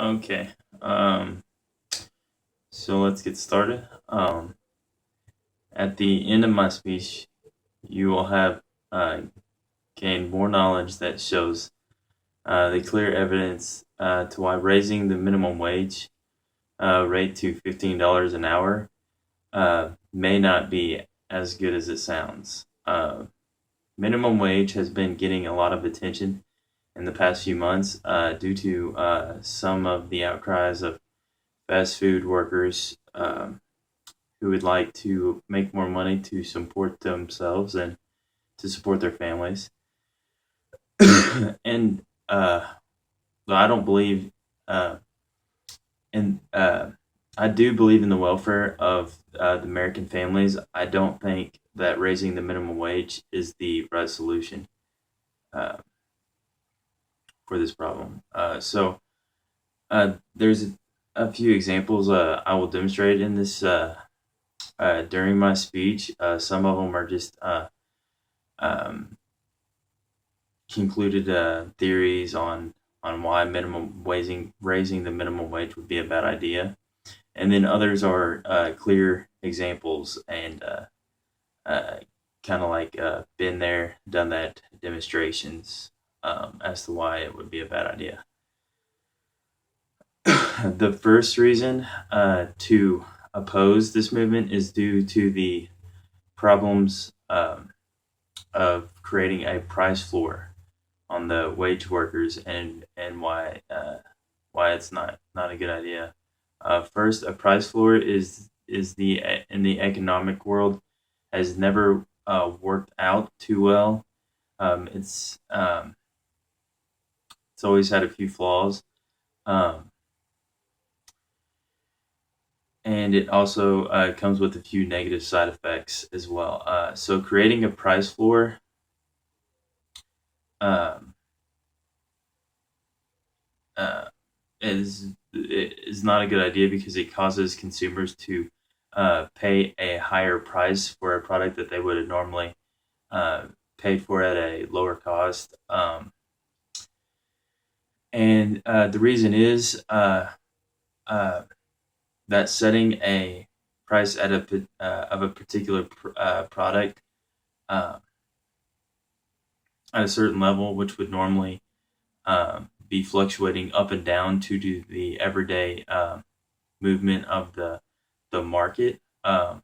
Okay. Um, so let's get started. At the end of my speech, you will have uh, gained more knowledge that shows the clear evidence to why raising the minimum wage rate to $15 an hour may not be as good as it sounds. Minimum wage has been getting a lot of attention in the past few months due to some of the outcries of fast food workers who would like to make more money to support themselves and to support their families. and though I don't believe in I do believe in the welfare of the American families. I don't think that raising the minimum wage is the right solution uh, for this problem. There's a few examples I will demonstrate in this during my speech. Some of them are just um, concluded theories on why minimum raising the minimum wage would be a bad idea, and then others are clear examples and uh, kind of like been there, done that demonstrations as to why it would be a bad idea. The first reason to oppose this movement is due to the problems of creating a price floor on the wage workers and why it's not a good idea. First, a price floor is the in the economic world has never worked out too well. It's always had a few flaws, um, and it also comes with a few negative side effects as well. So creating a price floor um, uh, is not a good idea because it causes consumers to pay a higher price for a product that they would have normally uh, paid for at a lower cost. And the reason is uh, that setting a price at of a particular product uh, at a certain level, which would normally be fluctuating up and down due to the everyday movement of the market. Uh,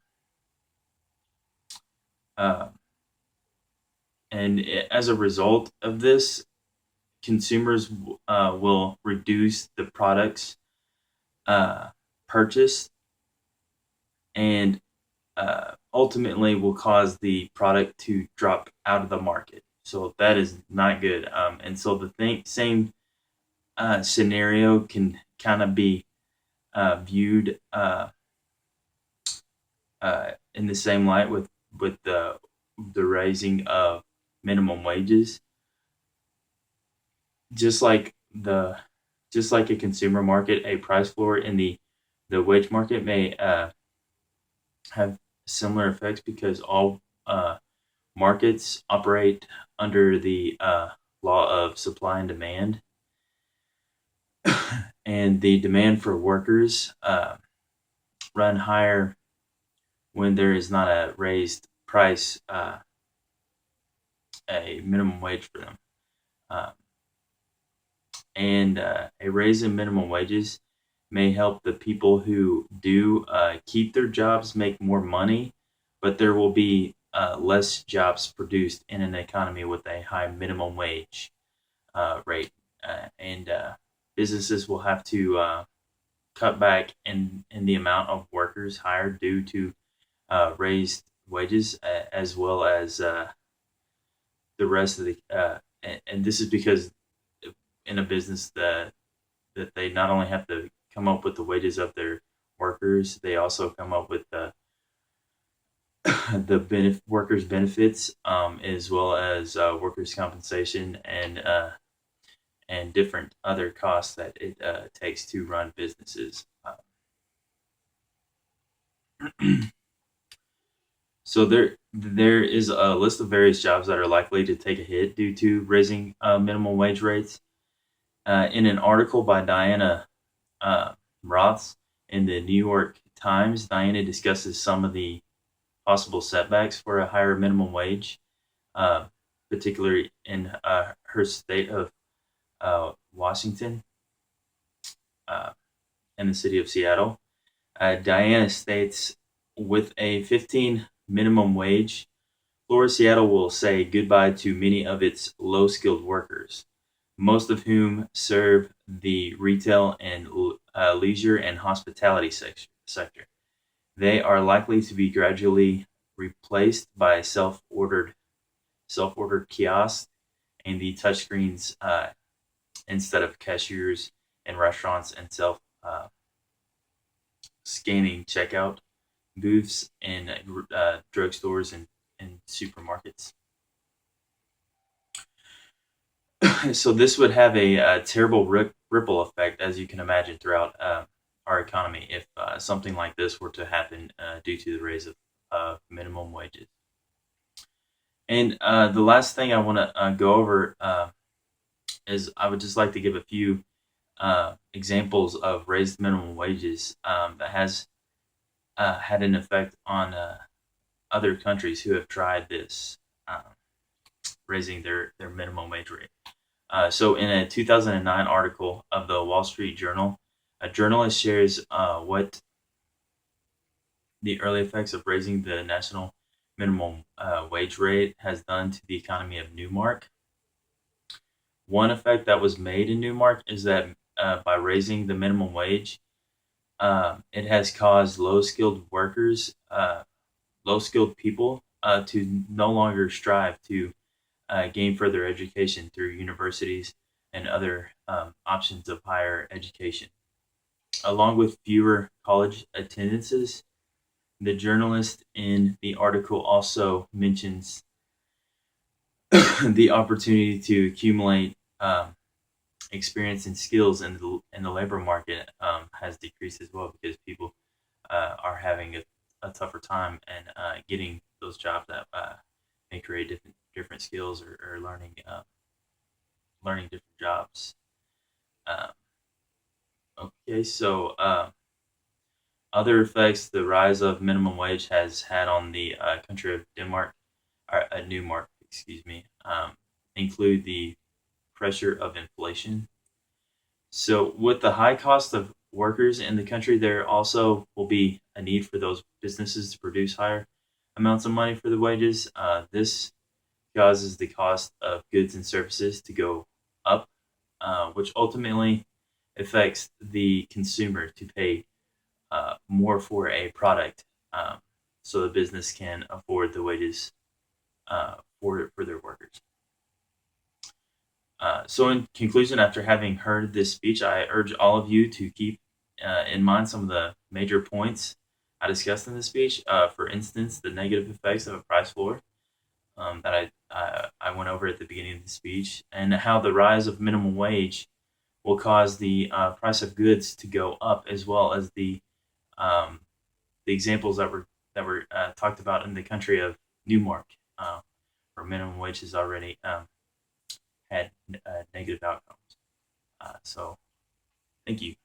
and as a result of this, consumers will reduce the products uh, purchased and ultimately will cause the product to drop out of the market. So that is not good. And so same scenario can kind of be viewed in the same light with the raising of minimum wages, just like the just like a consumer market, a price floor in the wage market may have similar effects because all markets operate under the law of supply and demand, and the demand for workers run higher when there is not a raised price, a minimum wage for them. Uh, and a raise in minimum wages may help the people who do keep their jobs make more money, but there will be less jobs produced in an economy with a high minimum wage rate. And businesses will have to cut back in the amount of workers hired due to raised wages, as well as the rest of and this is because in a business that they not only have to come up with the wages of their workers, they also come up with the workers benefits, as well as workers compensation and different other costs that it takes to run businesses. So there is a list of various jobs that are likely to take a hit due to raising minimum wage rates. In an article by Diana uh, Roths in the New York Times, Diana discusses some of the possible setbacks for a higher minimum wage, uh, particularly in her state of Washington uh, and the city of Seattle. Diana states, with a 15 minimum wage, Florida Seattle will say goodbye to many of its low skilled workers, most of whom serve the retail and leisure and hospitality sector. They are likely to be gradually replaced by self-ordered kiosks and the touchscreens instead of cashiers in restaurants and self scanning checkout booths in drugstores and supermarkets. So this would have a terrible ripple effect, as you can imagine, throughout our economy if something like this were to happen due to the raise of minimum wages. And the last thing I want to go over is I would just like to give a few examples of raised minimum wages that has had an effect on other countries who have tried this, raising their minimum wage rate. So, in a 2009 article of the Wall Street Journal, a journalist shares what the early effects of raising the national minimum wage rate has done to the economy of Newmark. One effect that was made in Newmark is that by raising the minimum wage, it has caused low skilled people to no longer strive to gain further education through universities and other options of higher education. Along with fewer college attendances, the journalist in the article also mentions the opportunity to accumulate experience and skills in the labor market has decreased as well because people are having a tougher time and getting those jobs that may create different skills or learning different jobs. Um, okay, so other effects the rise of minimum wage has had on the country of Denmark, or Newmark, excuse me, include the pressure of inflation. So, with the high cost of workers in the country, there also will be a need for those businesses to produce higher amounts of money for the wages. This causes the cost of goods and services to go up, which ultimately affects the consumer to pay more for a product, so the business can afford the wages for their workers. So, in conclusion, after having heard this speech, I urge all of you to keep in mind some of the major points I discussed in this speech. For instance, the negative effects of a price floor that I went over at the beginning of the speech, and how the rise of minimum wage will cause the price of goods to go up, as well as um, the examples that were talked about in the country of Newmark, where minimum wage has already had negative outcomes. So, thank you.